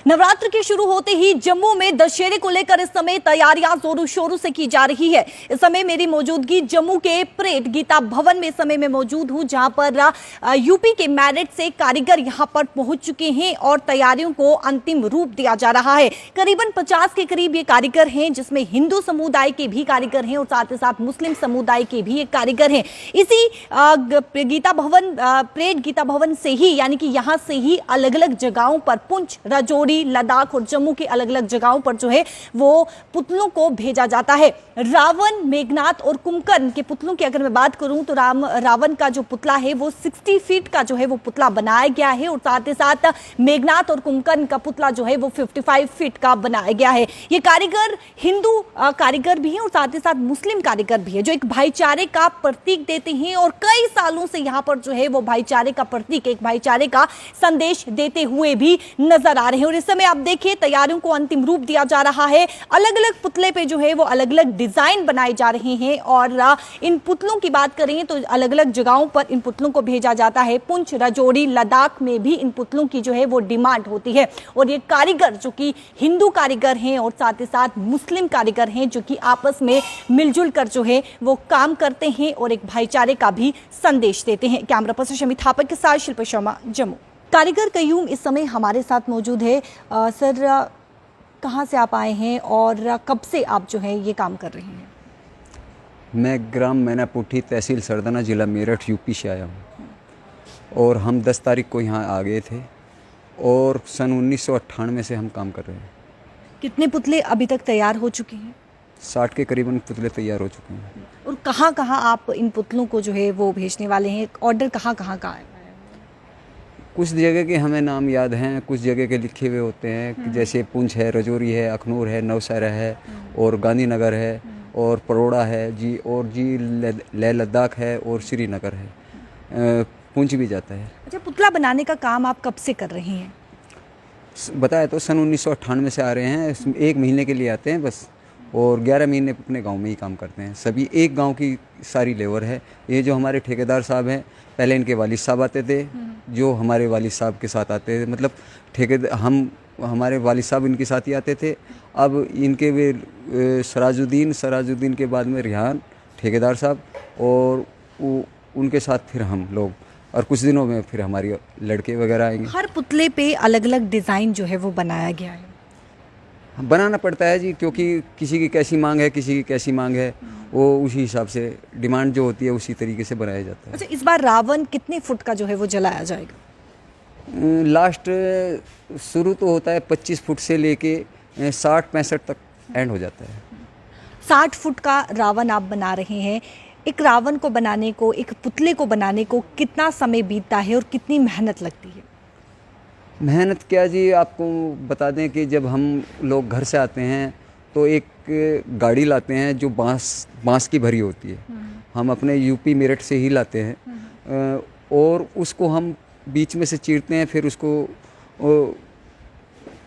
नवरात्र के शुरू होते ही जम्मू में दशहरे को लेकर इस समय तैयारियां जोरों शोरों से की जा रही है। इस समय मेरी मौजूदगी जम्मू के परेड गीता भवन में इस समय मैं मौजूद हूं, जहां पर यूपी के मेरठ से कारीगर यहां पर पहुंच चुके हैं और तैयारियों को अंतिम रूप दिया जा रहा है। करीबन 50 के करीब ये कारीगर हैं, जिसमें हिंदू समुदाय के भी कारीगर हैं और साथ ही साथ मुस्लिम समुदाय के भी एक कारीगर हैं। इसी गीता भवन परेड गीता भवन से ही, यानी कि यहां से ही अलग अलग जगहों पर पुंछ, राजौरी, लद्दाख और जम्मू के अलग अलग जगहों पर जो है वो पुतलों को भेजा जाता है। रावण, मेघनाथ और कुंभकर्ण के पुतलों की अगर मैं बात करूं तो रावण का जो पुतला है वो 60 फीट का जो है वो पुतला बनाया गया है और साथ ही साथ मेघनाथ और कुंभकर्ण का पुतला जो है वो 55 फीट का बनाया गया है। ये कारीगर हिंदू कारीगर भी हैं और साथ ही साथ मुस्लिम कारीगर भी है, जो एक भाईचारे का प्रतीक देते हैं और कई सालों से यहाँ पर जो है वो भाईचारे का प्रतीक, एक भाईचारे का संदेश देते हुए भी नजर आ रहे हैं। और इस समय आप देखिए तैयारियों को अंतिम रूप दिया जा रहा है। अलग अलग पुतले पे जो है वो अलग अलग डिजाइन बनाए जा रहे हैं और इन पुतलों की बात करें तो अलग अलग जगहों पर इन पुतलों को भेजा जाता है। पुंछ, राजौरी, लद्दाख में भी इन पुतलों की जो है वो डिमांड होती है और ये कारीगर जो कि हिंदू कारीगर हैं और साथ ही साथ मुस्लिम कारीगर हैं, जो कि आपस में मिलजुल कर जो है वो काम करते हैं और एक भाईचारे का भी संदेश देते हैं। कैमरा पर्सन शमी थापक के साथ शिल्पा शर्मा, जम्मू। कारीगर कयूम इस समय हमारे साथ मौजूद है। सर, कहाँ से आप आए हैं और कब से आप जो है ये काम कर रहे हैं? मैं ग्राम मैनापुठी, तहसील सरदाना, ज़िला मेरठ, यूपी से आया हूँ और हम 10 तारीख को यहाँ आ गए थे और सन 1998 से हम काम कर रहे हैं। कितने पुतले अभी तक तैयार हो चुके हैं? 60 के करीबन पुतले तैयार हो चुके हैं। और कहाँ कहाँ आप इन पुतलों को जो है वो भेजने वाले हैं? ऑर्डर कहाँ कहाँ का है? कुछ जगह के हमें नाम याद हैं, कुछ जगह के लिखे हुए होते हैं, जैसे पुंछ है, राजौरी है, अखनूर है, नवशहरा है और गांधीनगर है और परोड़ा है जी, और जी लेह लद्दाख है और श्रीनगर है। पुंछ भी जाता है। अच्छा, पुतला बनाने का काम आप कब से कर रहे हैं? बताया तो सन 1998 से आ रहे हैं। 1 महीने के लिए आते हैं बस और 11 महीने अपने गांव में ही काम करते हैं। सभी एक गांव की सारी लेबर है। ये जो हमारे ठेकेदार साहब हैं, पहले इनके वालिद साहब आते थे, जो हमारे वालिद साहब के साथ आते थे, मतलब ठेकेदार हमारे वालिद साहब इनके साथ ही आते थे। अब इनके वे सराजुद्दीन के बाद में रिहान ठेकेदार साहब और उनके साथ फिर हम लोग, और कुछ दिनों में फिर हमारी लड़के वगैरह आएंगे। हर पुतले पे अलग अलग डिज़ाइन जो है वो बनाया गया है। बनाना पड़ता है जी, क्योंकि किसी की कैसी मांग है, किसी की कैसी मांग है, वो उसी हिसाब से डिमांड जो होती है उसी तरीके से बनाया जाता है। अच्छा, इस बार रावण कितने फुट का जो है वो जलाया जाएगा? लास्ट शुरू तो होता है 25 फुट से लेके 60-65 तक एंड हो जाता है। 60 फुट का रावण आप बना रहे हैं। एक रावण को बनाने को, एक पुतले को बनाने को कितना समय बीतता है और कितनी मेहनत लगती है? मेहनत क्या जी, आपको बता दें कि जब हम लोग घर से आते हैं तो एक गाड़ी लाते हैं जो बांस की भरी होती है। हम अपने यूपी मेरठ से ही लाते हैं और उसको हम बीच में से चीरते हैं, फिर उसको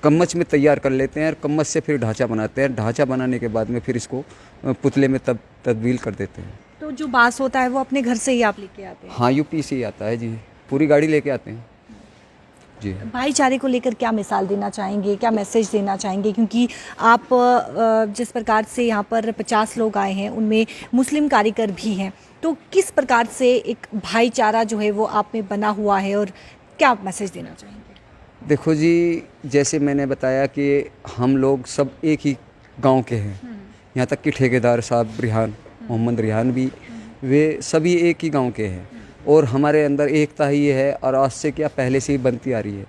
कम्मच में तैयार कर लेते हैं और कम्मच से फिर ढांचा बनाते हैं। ढांचा बनाने के बाद में फिर इसको पुतले में तब्दील कर देते हैं। तो जो बांस होता है वो अपने घर से ही आप लेके आते हैं? हाँ, यूपी से ही आता है जी, पूरी गाड़ी लेके आते हैं जी। भाईचारे को लेकर क्या मिसाल देना चाहेंगे, क्या मैसेज देना चाहेंगे? क्योंकि आप जिस प्रकार से यहाँ पर 50 लोग आए हैं उनमें मुस्लिम कारीगर भी हैं, तो किस प्रकार से एक भाईचारा जो है वो आप में बना हुआ है और क्या आप मैसेज देना चाहेंगे? देखो जी, जैसे मैंने बताया कि हम लोग सब एक ही गांव के हैं, यहाँ तक कि ठेकेदार साहब रिहान, मोहम्मद रिहान भी, वे सभी एक ही गांव के हैं और हमारे अंदर एकता ही है और आज से क्या पहले से ही बनती आ रही है।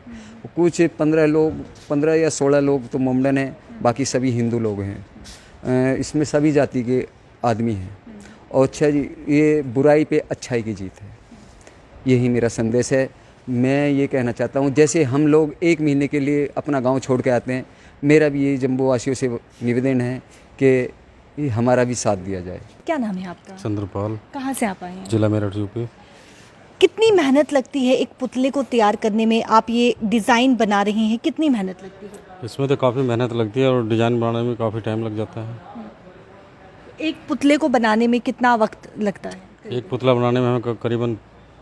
कुछ 15 या 16 लोग तो मोमडन हैं, बाकी सभी हिंदू लोग हैं। इसमें सभी जाति के आदमी हैं और अच्छा जी, ये बुराई पे अच्छाई की जीत है, यही मेरा संदेश है। मैं ये कहना चाहता हूँ, जैसे हम लोग 1 महीने के लिए अपना गांव छोड़ के आते हैं, मेरा भी ये जम्मू वासियों से निवेदन है कि हमारा भी साथ दिया जाए। क्या नाम है आपका? चंद्रपाल। कहाँ से आप आए हैं? जिला मेरठ, यूपी। कितनी मेहनत लगती है एक पुतले को तैयार करने में? आप ये डिज़ाइन बना रहे हैं, कितनी मेहनत लगती है? इसमें तो काफ़ी मेहनत लगती है और डिज़ाइन बनाने में काफ़ी टाइम लग जाता है। एक पुतले को बनाने में कितना वक्त लगता है? एक पुतला बनाने में हमें करीबन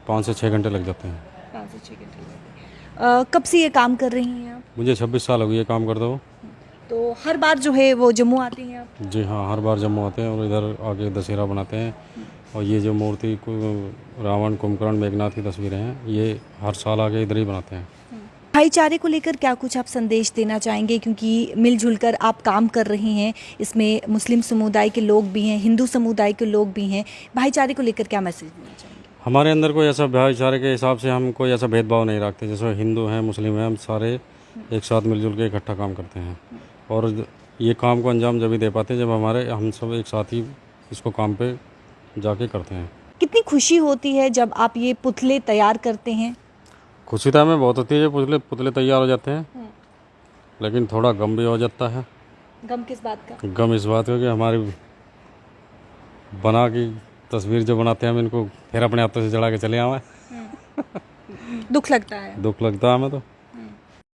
5 से 6 घंटे लग जाते हैं। 5 से 6 घंटे। कब से ये काम कर रही हैं आप? मुझे 26 साल हो गए ये काम करते हो। तो हर बार जो है वो जम्मू आते हैं आप? जी हाँ, हर बार जम्मू आते हैं और इधर आके दशहरा बनाते हैं। और ये जो मूर्ति रावण, कुंभकर्ण, मेघनाथ की तस्वीरें हैं, ये हर साल आके इधर ही बनाते हैं। भाईचारे को लेकर क्या कुछ आप संदेश देना चाहेंगे, क्योंकि मिलजुल कर आप काम कर रहे हैं, इसमें मुस्लिम समुदाय के लोग भी हैं, हिंदू समुदाय के लोग भी हैं, भाईचारे को लेकर क्या मैसेज देना चाहेंगे? हमारे अंदर कोई ऐसा भाईचारे के हिसाब से हम कोई ऐसा भेदभाव नहीं रखते। जैसे हिंदू हैं, मुस्लिम हैं, हम सारे एक साथ मिलजुल के इकट्ठा काम करते हैं। और ये काम को अंजाम जब भी दे पाते हैं जब हम सब एक साथ ही इसको काम पे जाके करते हैं। कितनी खुशी होती है जब आप ये पुतले तैयार करते हैं? खुशी तो हमें बहुत होती है जब पुतले तैयार हो जाते हैं, लेकिन थोड़ा गम भी हो जाता है। गम किस बात का? गम इस बात का कि हमारी बना की तस्वीर जो बनाते हैं हम इनको फिर अपने हाथों से जला के चले आए। दुख लगता है। दुख लगता है हमें तो।